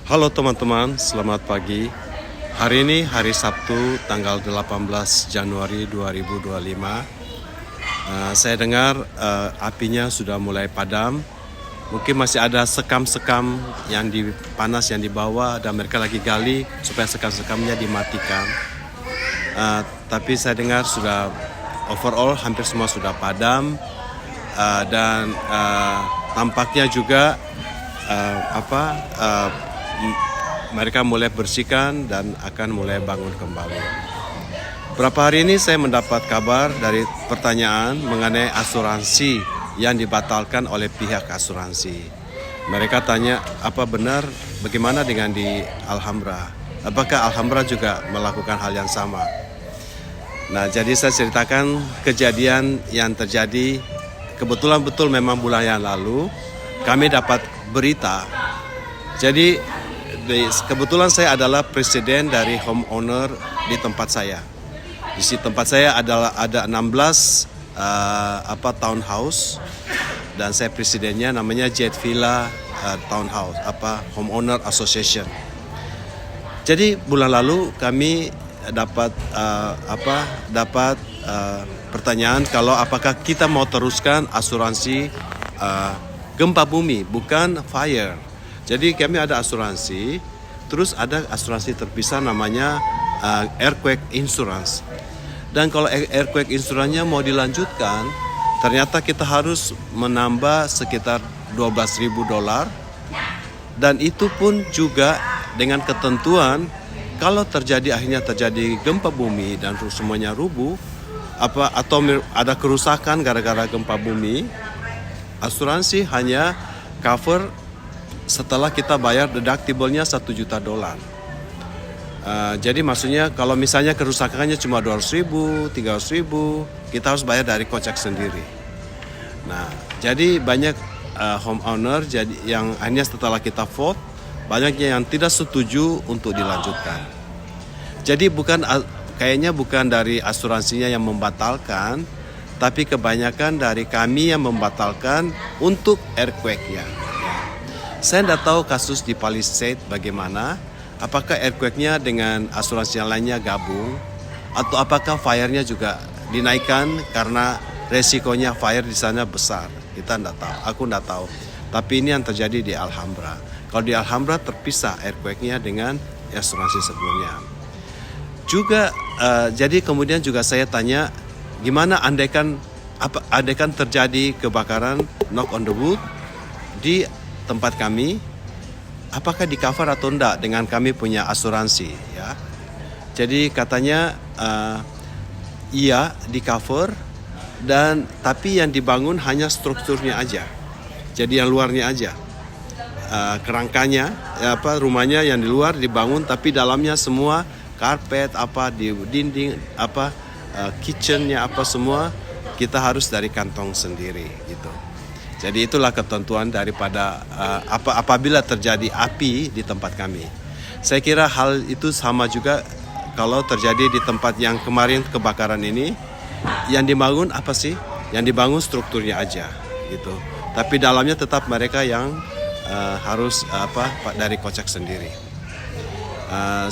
Halo teman-teman, selamat pagi. Hari ini hari Sabtu tanggal 18 Januari 2025. Saya dengar apinya sudah mulai padam. Mungkin masih ada sekam-sekam yang panas yang dibawa dan mereka lagi gali supaya sekam-sekamnya dimatikan. Tapi saya dengar sudah overall hampir semua sudah padam dan tampaknya juga mereka mulai bersihkan dan akan mulai bangun kembali. Beberapa hari ini saya mendapat kabar dari pertanyaan mengenai asuransi yang dibatalkan oleh pihak asuransi. Mereka tanya, apa benar bagaimana dengan di Alhambra? Apakah Alhambra juga melakukan hal yang sama? Nah, jadi saya ceritakan kejadian yang terjadi. Kebetulan betul memang bulan yang lalu kami dapat berita. Jadi kebetulan saya adalah presiden dari homeowner di tempat saya. Di tempat saya ada 16 townhouse dan saya presidennya, namanya Jet Villa Townhouse Homeowner Association. Jadi bulan lalu kami dapat pertanyaan kalau apakah kita mau teruskan asuransi gempa bumi, bukan fire. Jadi kami ada asuransi, terus ada asuransi terpisah namanya earthquake insurance. Dan kalau earthquake insurance-nya mau dilanjutkan, ternyata kita harus menambah sekitar $12,000. Dan itu pun juga dengan ketentuan kalau akhirnya terjadi gempa bumi dan semuanya rubuh atau ada kerusakan gara-gara gempa bumi, asuransi hanya cover setelah kita bayar deductible-nya $1 juta. Jadi maksudnya kalau misalnya kerusakannya cuma 200.000, 300.000, kita harus bayar dari kocek sendiri. Nah, jadi banyak homeowner yang hanya setelah kita vote, banyaknya yang tidak setuju untuk dilanjutkan. Jadi kayaknya bukan dari asuransinya yang membatalkan, tapi kebanyakan dari kami yang membatalkan untuk earthquake-nya. Saya tidak tahu kasus di Palisade bagaimana, apakah earthquake-nya dengan asuransi yang lainnya gabung, atau apakah fire-nya juga dinaikkan karena resikonya fire di sana besar. Kita tidak tahu, aku tidak tahu. Tapi ini yang terjadi di Alhambra. Kalau di Alhambra terpisah earthquake-nya dengan asuransi sebelumnya. Juga jadi kemudian juga saya tanya, gimana andaikan terjadi kebakaran, knock on the wood, di tempat kami, apakah di cover atau enggak dengan kami punya asuransi, ya. Jadi katanya iya di cover, tapi yang dibangun hanya strukturnya aja. Jadi yang luarnya aja, kerangkanya, rumahnya yang di luar dibangun, tapi dalamnya semua karpet di dinding kitchennya semua kita harus dari kantong sendiri gitu. Jadi itulah ketentuan daripada apabila terjadi api di tempat kami. Saya kira hal itu sama juga kalau terjadi di tempat yang kemarin kebakaran ini. Yang dibangun apa sih? Yang dibangun strukturnya aja gitu. Tapi dalamnya tetap mereka yang harus dari kocek sendiri.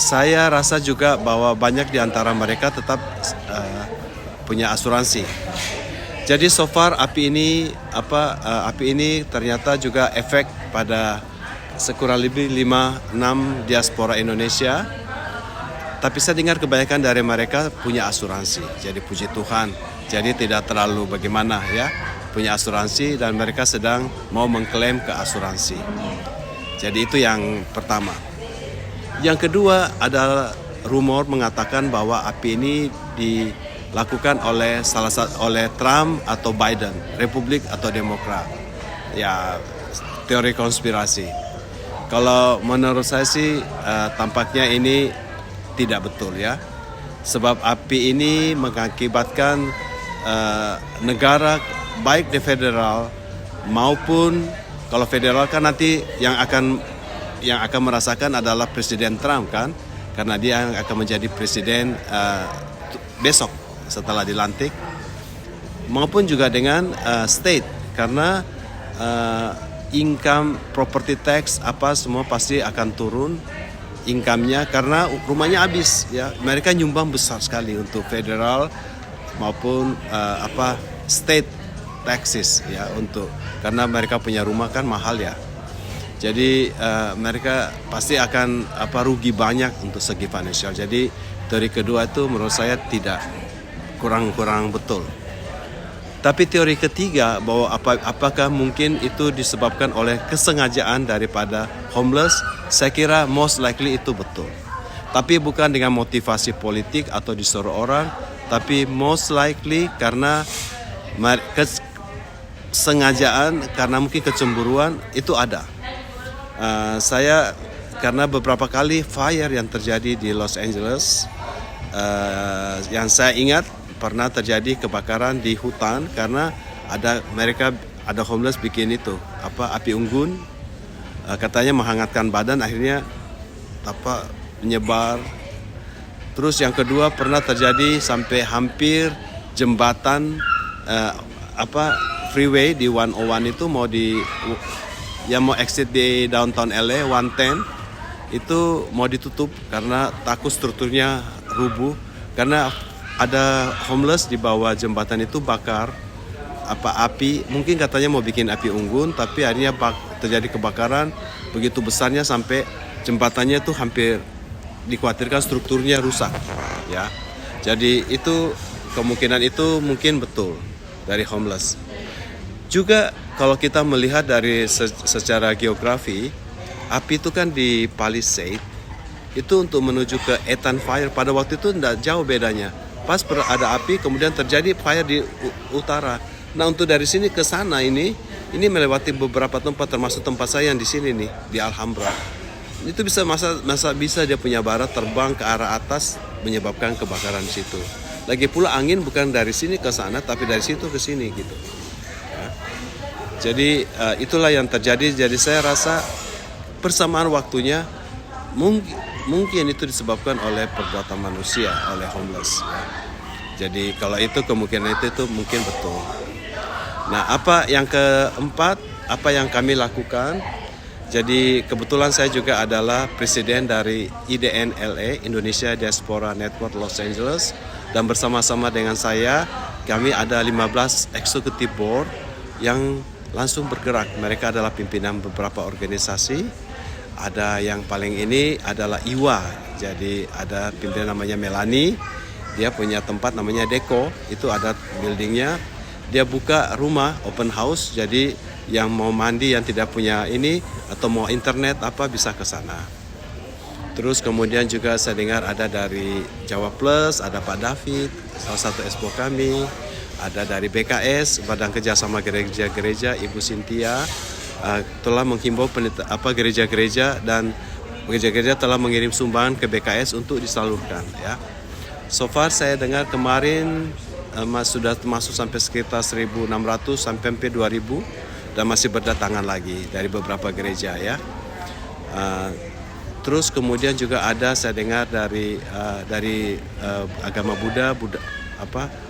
Saya rasa juga bahwa banyak di antara mereka tetap punya asuransi. Jadi so far api ini ternyata juga efek pada sekurang lebih 5-6 diaspora Indonesia. Tapi saya dengar kebanyakan dari mereka punya asuransi. Jadi puji Tuhan. Jadi tidak terlalu bagaimana ya, punya asuransi dan mereka sedang mau mengklaim ke asuransi. Jadi itu yang pertama. Yang kedua adalah rumor mengatakan bahwa api ini dilakukan oleh oleh Trump atau Biden, Republik atau Demokrat. Ya, teori konspirasi. Kalau menurut saya sih tampaknya ini tidak betul ya. Sebab api ini mengakibatkan negara baik di federal maupun kalau federal kan nanti yang akan merasakan adalah Presiden Trump kan, karena dia yang akan menjadi presiden besok setelah dilantik, maupun juga dengan state karena income, property tax apa semua pasti akan turun income-nya karena rumahnya habis ya. Mereka nyumbang besar sekali untuk federal maupun state taxes ya, untuk karena mereka punya rumah kan mahal ya. Jadi mereka pasti akan rugi banyak untuk segi financial. Jadi teori kedua itu menurut saya tidak kurang betul. Tapi teori ketiga bahwa apakah mungkin itu disebabkan oleh kesengajaan daripada homeless, saya kira most likely itu betul. Tapi bukan dengan motivasi politik atau disuruh orang, tapi most likely karena kesengajaan, karena mungkin kecemburuan itu ada. Saya karena beberapa kali fire yang terjadi di Los Angeles, yang saya ingat pernah terjadi kebakaran di hutan karena ada homeless bikin itu api unggun, katanya menghangatkan badan, akhirnya menyebar. Terus yang kedua pernah terjadi sampai hampir jembatan freeway di 101 itu mau exit di downtown LA 110 itu mau ditutup karena takut strukturnya rubuh karena ada homeless di bawah jembatan itu bakar api, mungkin katanya mau bikin api unggun, tapi akhirnya terjadi kebakaran begitu besarnya sampai jembatannya itu hampir dikhawatirkan strukturnya rusak ya. Jadi itu kemungkinan itu mungkin betul dari homeless. Juga kalau kita melihat dari secara geografi, api itu kan di Palisade itu untuk menuju ke Etan Fire pada waktu itu tidak jauh bedanya. Pas ada api kemudian terjadi fire di utara. Nah untuk dari sini ke sana ini melewati beberapa tempat termasuk tempat saya yang di sini nih di Alhambra. Itu bisa bisa dia punya bara terbang ke arah atas menyebabkan kebakaran di situ. Lagi pula angin bukan dari sini ke sana tapi dari situ ke sini gitu. Ya. Jadi itulah yang terjadi. Jadi saya rasa persamaan waktunya mungkin itu disebabkan oleh perbuatan manusia, oleh homeless. Jadi kalau itu kemungkinan itu mungkin betul. Nah, apa yang keempat, apa yang kami lakukan? Jadi kebetulan saya juga adalah presiden dari IDN LA, Indonesia Diaspora Network Los Angeles, dan bersama-sama dengan saya kami ada 15 executive board yang langsung bergerak. Mereka adalah pimpinan beberapa organisasi. Ada yang paling ini adalah Iwa, jadi ada pimpinan namanya Melanie, dia punya tempat namanya Deko, itu ada buildingnya, dia buka rumah open house, jadi yang mau mandi yang tidak punya ini atau mau internet bisa ke sana. Terus kemudian juga saya dengar ada dari Jawa Plus, ada Pak David, salah satu expo kami, ada dari BKS, Badan Kerjasama Gereja-Gereja, Ibu Cynthia, telah menghimbau gereja-gereja dan gereja-gereja telah mengirim sumbangan ke BKS untuk disalurkan ya. So far saya dengar kemarin sudah masuk sampai sekitar 1.600 sampai 2.000 dan masih berdatangan lagi dari beberapa gereja ya. Terus kemudian juga ada saya dengar dari agama Buddha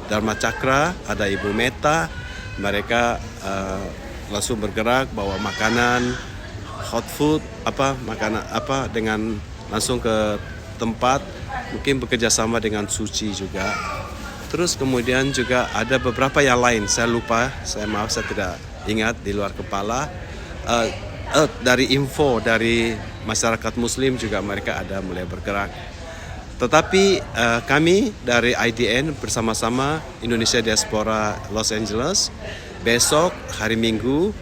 Dharma Cakra, ada Ibu Meta, mereka langsung bergerak bawa makanan, hot food, dengan langsung ke tempat, mungkin bekerja sama dengan Suci juga. Terus kemudian juga ada beberapa yang lain, saya lupa, saya tidak ingat di luar kepala. Dari info dari masyarakat Muslim juga mereka ada mulai bergerak. Tetapi kami dari IDN bersama-sama Indonesia Diaspora Los Angeles, besok hari Minggu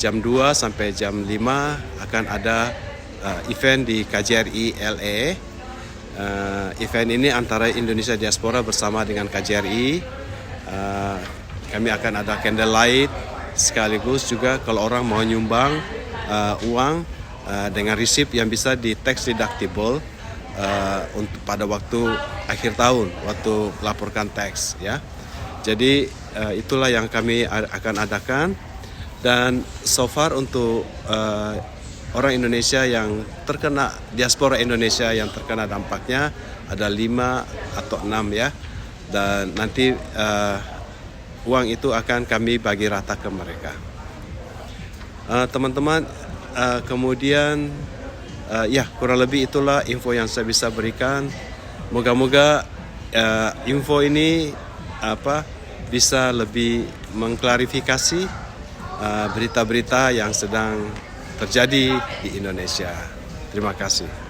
jam 2 sampai jam 5 akan ada event di KJRI LA. Event ini antara Indonesia Diaspora bersama dengan KJRI. Kami akan ada candlelight, sekaligus juga kalau orang mau nyumbang uang dengan resip yang bisa di tax deductible untuk pada waktu akhir tahun, waktu laporkan tax ya. Jadi itulah yang kami akan adakan, dan so far untuk orang Indonesia yang terkena, diaspora Indonesia yang terkena dampaknya ada 5 atau 6 ya, dan nanti uang itu akan kami bagi rata ke mereka. Teman-teman, kemudian ya kurang lebih itulah info yang saya bisa berikan. Moga-moga info ini bisa lebih mengklarifikasi berita-berita yang sedang terjadi di Indonesia. Terima kasih.